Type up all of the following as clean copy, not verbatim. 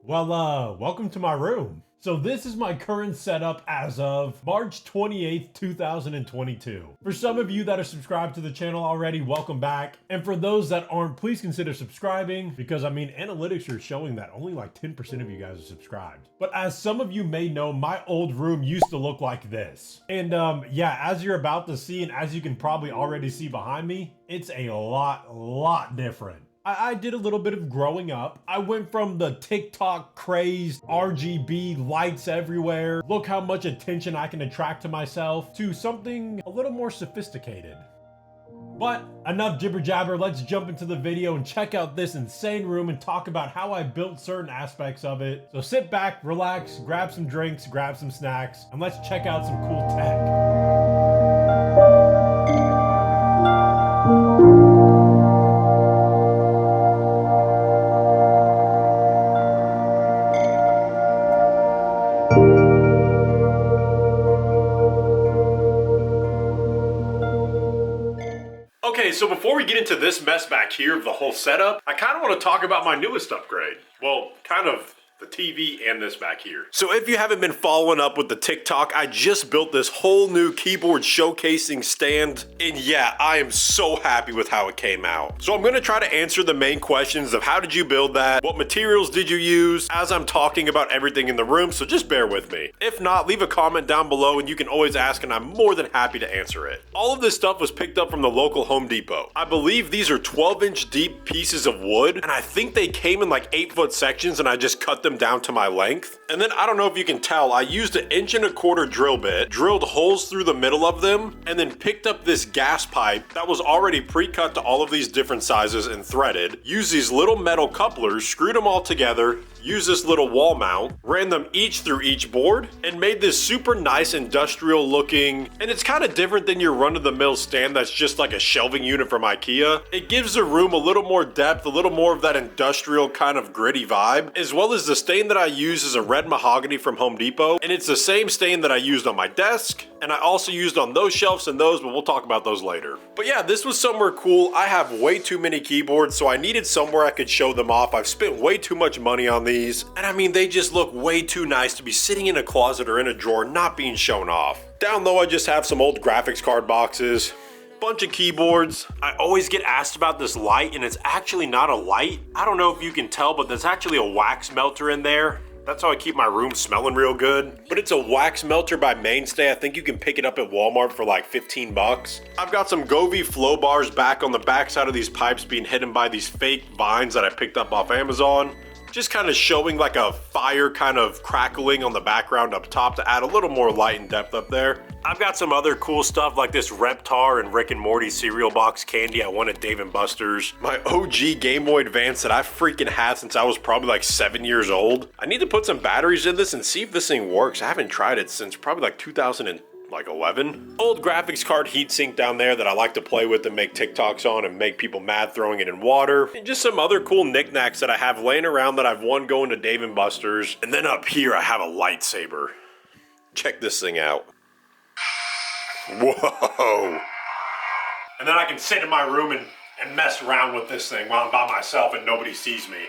Welcome to my room. So this is my current setup as of March 28th, 2022. For some of you that are subscribed to the channel already, welcome back. And for those that aren't, please consider subscribing because analytics are showing that only like 10% of you guys are subscribed. But as some of you may know, my old room used to look like this. And yeah, as you're about to see, and as you can probably already see behind me, it's a lot different. I did a little bit of growing up. I went from the TikTok crazed RGB lights everywhere, look how much attention I can attract to myself, to something a little more sophisticated. But enough jibber jabber, let's jump into the video and check out this insane room and talk about how I built certain aspects of it. So sit back, relax, grab some drinks, grab some snacks, and let's check out some cool tech. Okay, so before we get into this mess back here of the whole setup, I kind of want to talk about my newest upgrade. Well, kind of the TV and this back here. So if you haven't been following up with the TikTok, I just built this whole new keyboard showcasing stand. And yeah, I am so happy with how it came out. So I'm gonna try to answer the main questions of how did you build that? What materials did you use? As I'm talking about everything in the room, so just bear with me. If not, leave a comment down below and you can always ask and I'm more than happy to answer it. All of this stuff was picked up from the local Home Depot. I believe these are 12-inch deep pieces of wood, and I think they came in like 8-foot sections and I just cut them down to my length. And then I don't know if you can tell, I used an 1.25 inch drill bit, drilled holes through the middle of them, and then picked up this gas pipe that was already pre-cut to all of these different sizes and threaded, used these little metal couplers, screwed them all together, used this little wall mount, ran them each through each board, and made this super nice industrial looking, and it's kind of different than your run-of-the-mill stand that's just like a shelving unit from IKEA. It gives the room a little more depth, a little more of that industrial kind of gritty vibe, as well as the stain that I use is a red mahogany from Home Depot, and it's the same stain that I used on my desk, and I also used on those shelves and those, but we'll talk about those later. But yeah, this was somewhere cool. I have way too many keyboards, so I needed somewhere I could show them off. I've spent way too much money on these, and they just look way too nice to be sitting in a closet or in a drawer not being shown off. Down low, I just have some old graphics card boxes, bunch of keyboards. I always get asked about this light, and it's actually not a light. I don't know if you can tell, but there's actually a wax melter in there. That's how I keep my room smelling real good. But it's a wax melter by Mainstay. I think you can pick it up at Walmart for like 15 bucks. I've got some Govee flow bars back on the back side of these pipes being hidden by these fake vines that I picked up off Amazon. Just kind of showing like a fire kind of crackling on the background up top to add a little more light and depth up there. I've got some other cool stuff like this Reptar and Rick and Morty cereal box candy I won at Dave & Buster's. My OG Game Boy Advance that I freaking had since I was probably like 7 years old. I need to put some batteries in this and see if this thing works. I haven't tried it since probably like 2011. Old graphics card heatsink down there that I like to play with and make TikToks on and make people mad throwing it in water. And just some other cool knickknacks that I have laying around that I've won going to Dave & Buster's. And then up here I have a lightsaber. Check this thing out. Whoa. And then I can sit in my room and mess around with this thing while I'm by myself and nobody sees me.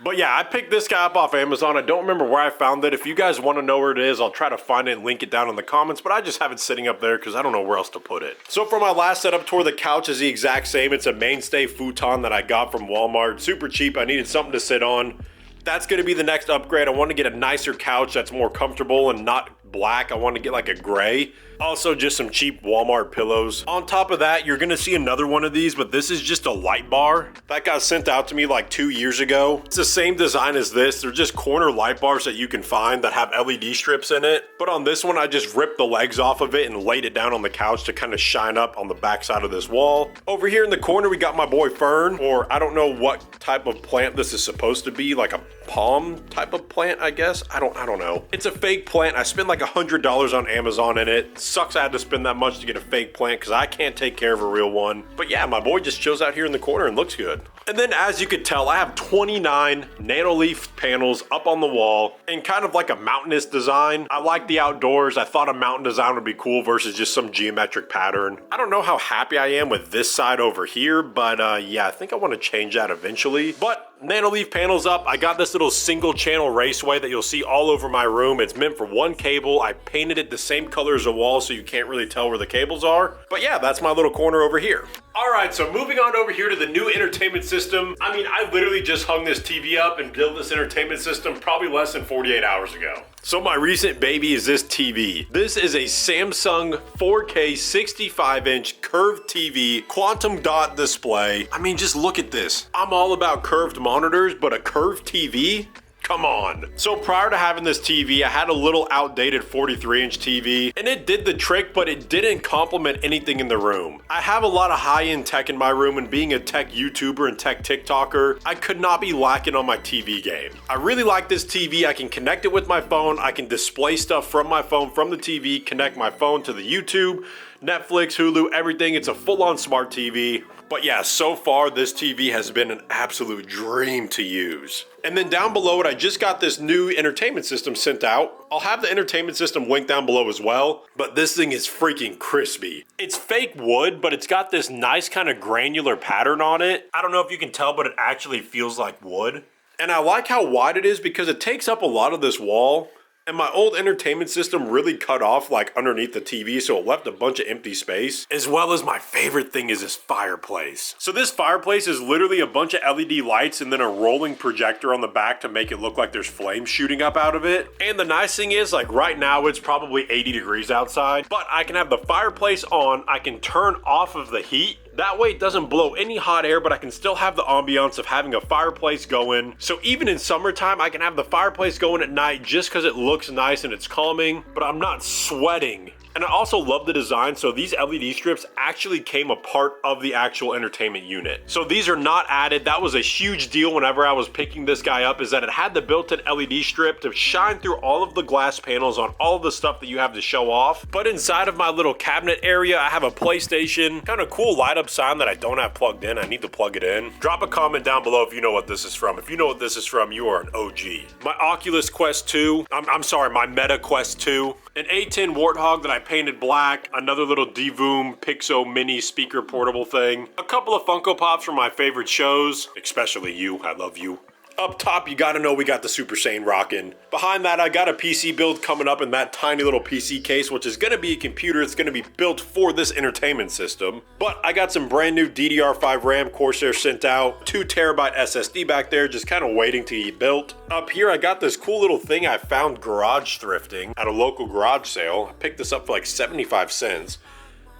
But yeah, I picked this guy up off Amazon. I don't remember where I found it. If you guys want to know where it is, I'll try to find it and link it down in the comments, but I just have it sitting up there because I don't know where else to put it. So for my last setup tour, the couch is the exact same. It's a Mainstay futon that I got from Walmart. Super cheap. I needed something to sit on. That's going to be the next upgrade. I want to get a nicer couch that's more comfortable and not black. I want to get like a gray. Also just some cheap Walmart pillows. On top of that, you're gonna see another one of these, but this is just a light bar. That got sent out to me like 2 years ago. It's the same design as this. They're just corner light bars that you can find that have LED strips in it. But on this one, I just ripped the legs off of it and laid it down on the couch to kind of shine up on the back side of this wall. Over here in the corner, we got my boy Fern, or I don't know what type of plant this is supposed to be, like a palm type of plant, I guess. I don't know. It's a fake plant. I spent like $100 on Amazon in it. Sucks I had to spend that much to get a fake plant because I can't take care of a real one. But yeah, my boy just chills out here in the corner and looks good. And then as you could tell, I have 29 Nanoleaf panels up on the wall and kind of like a mountainous design. I like the outdoors. I thought a mountain design would be cool versus just some geometric pattern. I don't know how happy I am with this side over here, but yeah, I think I want to change that eventually. But Nanoleaf panels up. I got this little single channel raceway that you'll see all over my room. It's meant for one cable. I painted it the same color as the wall so you can't really tell where the cables are. But yeah, that's my little corner over here. All right, so moving on over here to the new entertainment system. I mean, I literally just hung this TV up and built this entertainment system probably less than 48 hours ago. So my recent baby is this TV. This is a Samsung 4K 65-inch curved TV, quantum dot display. I mean, just look at this. I'm all about curved monitors, but a curved TV? Come on. So prior to having this TV, I had a little outdated 43-inch TV, and it did the trick, but it didn't complement anything in the room. I have a lot of high-end tech in my room, and being a tech YouTuber and tech TikToker, I could not be lacking on my TV game. I really like this TV. I can connect it with my phone. I can display stuff from my phone, from the TV, connect my phone to the YouTube, Netflix, Hulu, everything. It's a full-on smart TV. But yeah, so far this TV has been an absolute dream to use. And then down below it, I just got this new entertainment system sent out. I'll have the entertainment system linked down below as well, but this thing is freaking crispy. It's fake wood, but it's got this nice kind of granular pattern on it. I don't know if you can tell, but it actually feels like wood. And I like how wide it is because it takes up a lot of this wall. And my old entertainment system really cut off like underneath the TV, so it left a bunch of empty space. As well as my favorite thing is this fireplace. So this fireplace is literally a bunch of LED lights and then a rolling projector on the back to make it look like there's flames shooting up out of it. And the nice thing is, like right now it's probably 80 degrees outside, but I can have the fireplace on, I can turn off of the heat. That way it doesn't blow any hot air, but I can still have the ambiance of having a fireplace going. So even in summertime, I can have the fireplace going at night just because it looks nice and it's calming, but I'm not sweating. And I also love the design, so these LED strips actually came a part of the actual entertainment unit. So these are not added. That was a huge deal whenever I was picking this guy up, is that it had the built-in LED strip to shine through all of the glass panels on all of the stuff that you have to show off. But inside of my little cabinet area, I have a PlayStation, kind of cool light up sign that I don't have plugged in. I need to plug it in. Drop a comment down below if you know what this is from. If you know what this is from, you are an OG. My Oculus Quest 2, I'm sorry, my Meta Quest 2. An A10 Warthog that I painted black, another little Divoom Pixo mini speaker portable thing, a couple of Funko Pops from my favorite shows, especially you, I love you. Up top, you gotta know we got the Super Saiyan rockin'. Behind that, I got a PC build coming up in that tiny little PC case, which is gonna be a computer. It's gonna be built for this entertainment system. But I got some brand new DDR5 RAM Corsair sent out, 2 terabyte SSD back there, just kind of waiting to get built. Up here, I got this cool little thing I found garage thrifting at a local garage sale. I picked this up for like 75 cents.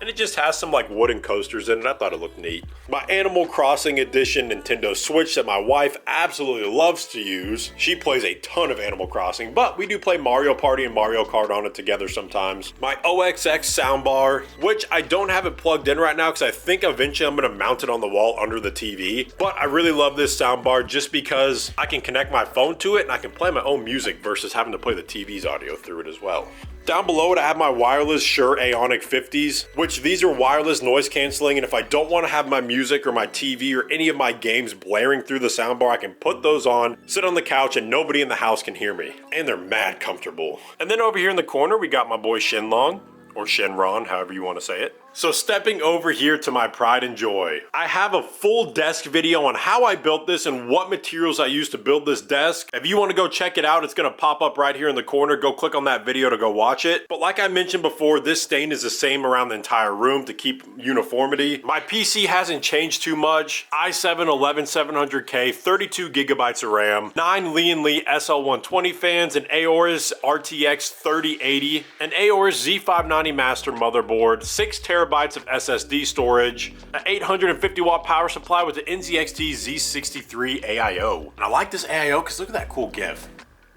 And it just has some like wooden coasters in it. I thought it looked neat. My Animal Crossing Edition Nintendo Switch that my wife absolutely loves to use. She plays a ton of Animal Crossing, but we do play Mario Party and Mario Kart on it together sometimes. My OXX soundbar, which I don't have it plugged in right now because I think eventually I'm gonna mount it on the wall under the TV. But I really love this soundbar just because I can connect my phone to it and I can play my own music versus having to play the TV's audio through it as well. Down below it, I have my wireless Shure Aonic 50s, which these are wireless noise canceling, and if I don't want to have my music or my TV or any of my games blaring through the soundbar, I can put those on, sit on the couch, and nobody in the house can hear me. And they're mad comfortable. And then over here in the corner, we got my boy Shenlong, or Shenron, however you want to say it. So stepping over here to my pride and joy, I have a full desk video on how I built this and what materials I used to build this desk. If you want to go check it out, it's going to pop up right here in the corner. Go click on that video to go watch it. But like I mentioned before, this stain is the same around the entire room to keep uniformity. My PC hasn't changed too much. i7-11700K, 32 gigabytes of RAM, 9 Lee & Lee SL120 fans, an Aorus RTX 3080, an Aorus Z590 Master motherboard, 6 terabytes of SSD storage, an 850 watt power supply with the NZXT Z63 AIO. And I like this AIO because look at that cool GIF.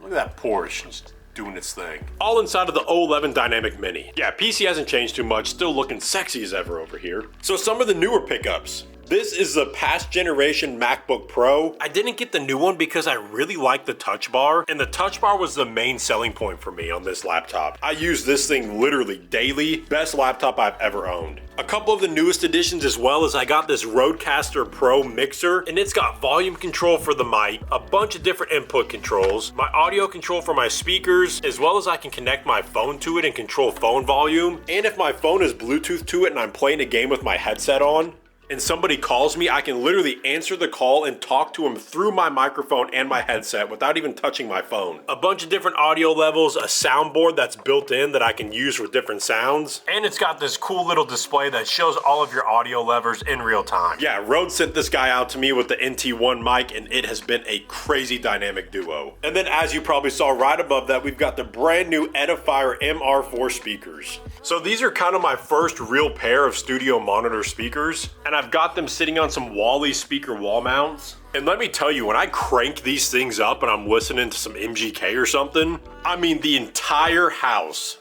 Look at that Porsche just doing its thing. All inside of the 011 Dynamic Mini. Yeah, PC hasn't changed too much, still looking sexy as ever over here. So some of the newer pickups. This is the past generation MacBook Pro. I didn't get the new one because I really like the touch bar, and the touch bar was the main selling point for me on this laptop. I use this thing literally daily. Best laptop I've ever owned. A couple of the newest additions as well is I got this Rodecaster Pro mixer, and it's got volume control for the mic, a bunch of different input controls, my audio control for my speakers, as well as I can connect my phone to it and control phone volume. And if my phone is Bluetooth to it and I'm playing a game with my headset on, and somebody calls me, I can literally answer the call and talk to them through my microphone and my headset without even touching my phone. A bunch of different audio levels, a soundboard that's built in that I can use for different sounds, and it's got this cool little display that shows all of your audio levers in real time. Yeah, Rode sent this guy out to me with the NT1 mic, and it has been a crazy dynamic duo. And then as you probably saw right above that, we've got the brand new Edifier MR4 speakers. So these are kind of my first real pair of studio monitor speakers, and I've got them sitting on some Wally speaker wall mounts. And let me tell you, when I crank these things up and I'm listening to some MGK or something, I mean the entire house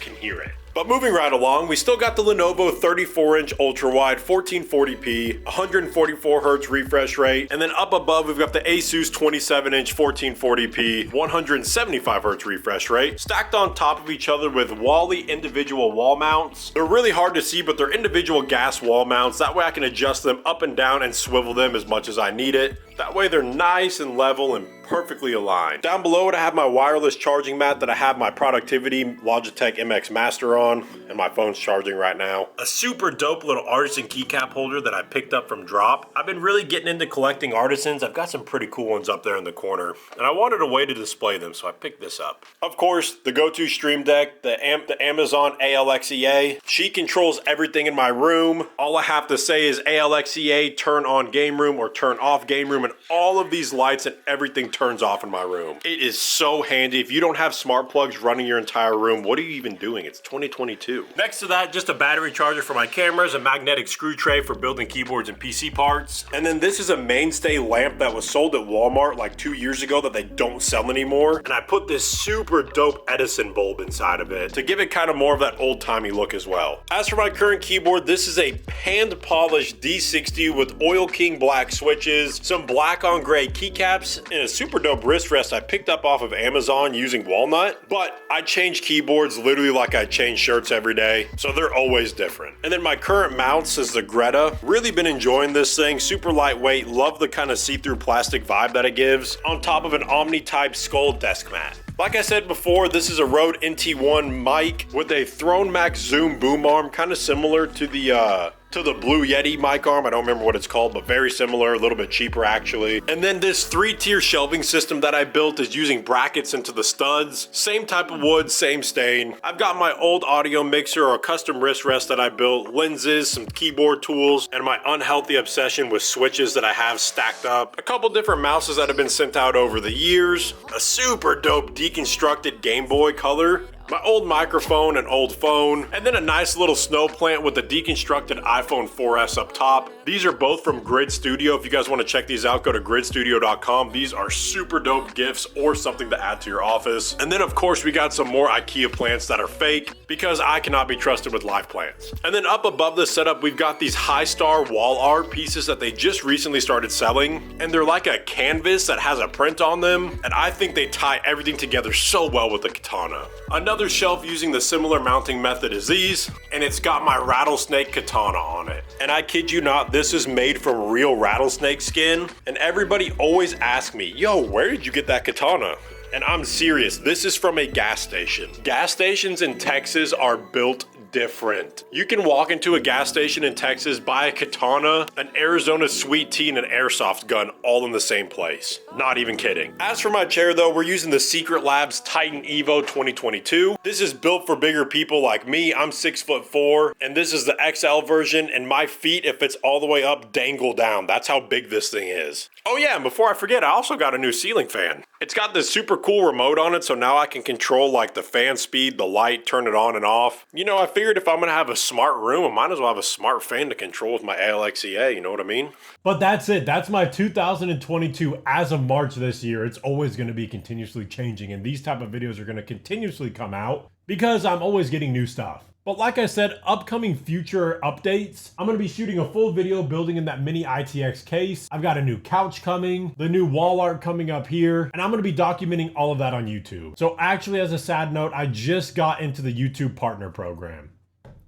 can hear it. But moving right along, we still got the Lenovo 34-inch ultra-wide 1440p, 144Hz refresh rate, and then up above we've got the Asus 27-inch 1440p, 175Hz refresh rate, stacked on top of each other with Wally individual wall mounts. They're really hard to see, but they're individual gas wall mounts. That way I can adjust them up and down and swivel them as much as I need it. That way they're nice and level and perfectly aligned. Down below it, I have my wireless charging mat that I have my productivity Logitech MX Master on, and my phone's charging right now. A super dope little artisan keycap holder that I picked up from Drop. I've been really getting into collecting artisans. I've got some pretty cool ones up there in the corner, and I wanted a way to display them, so I picked this up. Of course, the go-to Stream Deck, the Amazon ALXEA. She controls everything in my room. All I have to say is ALXEA, turn on game room or turn off game room, and all of these lights and everything turns off in my room. It is so handy. If you don't have smart plugs running your entire room, what are you even doing? It's 2022. Next to that, just a battery charger for my cameras, a magnetic screw tray for building keyboards and PC parts. And then this is a mainstay lamp that was sold at Walmart like 2 years ago that they don't sell anymore. And I put this super dope Edison bulb inside of it to give it kind of more of that old-timey look as well. As for my current keyboard, this is a hand-polished D60 with Oil King black switches, some black on gray keycaps, and a super dope wrist rest I picked up off of Amazon using walnut. But I change keyboards literally like I change shirts every day, so they're always different. And then my current mouse is the Greta. Really been enjoying this thing, super lightweight, love the kind of see-through plastic vibe that it gives, on top of an Omni-type skull desk mat. Like I said before, this is a Rode NT1 mic with a Throne Max Zoom boom arm, kind of similar to the Blue Yeti mic arm. I don't remember what it's called, but very similar, a little bit cheaper actually. And then this 3-tier shelving system that I built is using brackets into the studs. Same type of wood, same stain. I've got my old audio mixer or custom wrist rest that I built, lenses, some keyboard tools, and my unhealthy obsession with switches that I have stacked up. A couple different mouses that have been sent out over the years. A super dope deconstructed Game Boy Color. My old microphone and old phone, and then a nice little snow plant with a deconstructed iPhone 4S up top. These are both from Grid Studio. If you guys want to check these out, go to gridstudio.com. These are super dope gifts or something to add to your office. And then of course we got some more IKEA plants that are fake because I cannot be trusted with live plants. And then up above this setup, we've got these high star wall art pieces that they just recently started selling. And they're like a canvas that has a print on them. And I think they tie everything together so well with the katana. Another shelf using the similar mounting method as these, and it's got my rattlesnake katana on it. And I kid you not, this is made from real rattlesnake skin. And everybody always asks me, yo, where did you get that katana? And I'm serious, this is from a gas station. Gas stations in Texas are built different. You can walk into a gas station in Texas, buy a katana, an Arizona sweet tea, and an airsoft gun all in the same place. Not even kidding. As for my chair though, we're using the Secret Labs Titan Evo 2022. This is built for bigger people like me. I'm 6'4", and this is the XL version, and my feet, if it's all the way up, dangle down. That's how big this thing is. Oh yeah, and before I forget, I also got a new ceiling fan. It's got this super cool remote on it, so now I can control like the fan speed, the light, turn it on and off. You know, I figured if I'm gonna have a smart room, I might as well have a smart fan to control with my ALXEA, you know what I mean? But that's it. That's my 2022 as of March this year. It's always going to be continuously changing, and these type of videos are going to continuously come out. because I'm always getting new stuff. But like I said, upcoming future updates, I'm going to be shooting a full video building in that mini ITX case. I've got a new couch coming, the new wall art coming up here, and I'm going to be documenting all of that on YouTube. So actually, as a sad note, I just got into the YouTube partner program.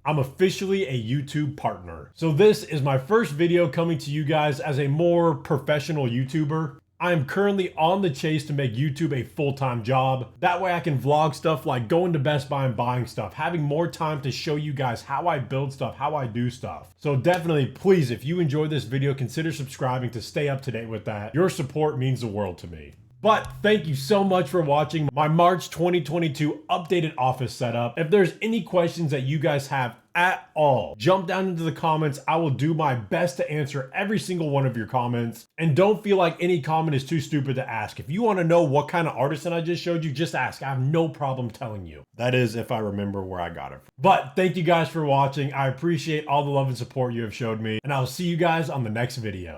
I'm officially a YouTube partner. So this is my first video coming to you guys as a more professional YouTuber. I am currently on the chase to make YouTube a full-time job. That way I can vlog stuff like going to Best Buy and buying stuff, having more time to show you guys how I build stuff, how I do stuff. So definitely, please, if you enjoyed this video, consider subscribing to stay up to date with that. Your support means the world to me. But thank you so much for watching my March 2022 updated office setup. If there's any questions that you guys have at all, jump down into the comments. I will do my best to answer every single one of your comments. And don't feel like any comment is too stupid to ask. If you want to know what kind of artisan I just showed you, just ask. I have no problem telling you. That is if I remember where I got it from. But thank you guys for watching. I appreciate all the love and support you have showed me. And I'll see you guys on the next video.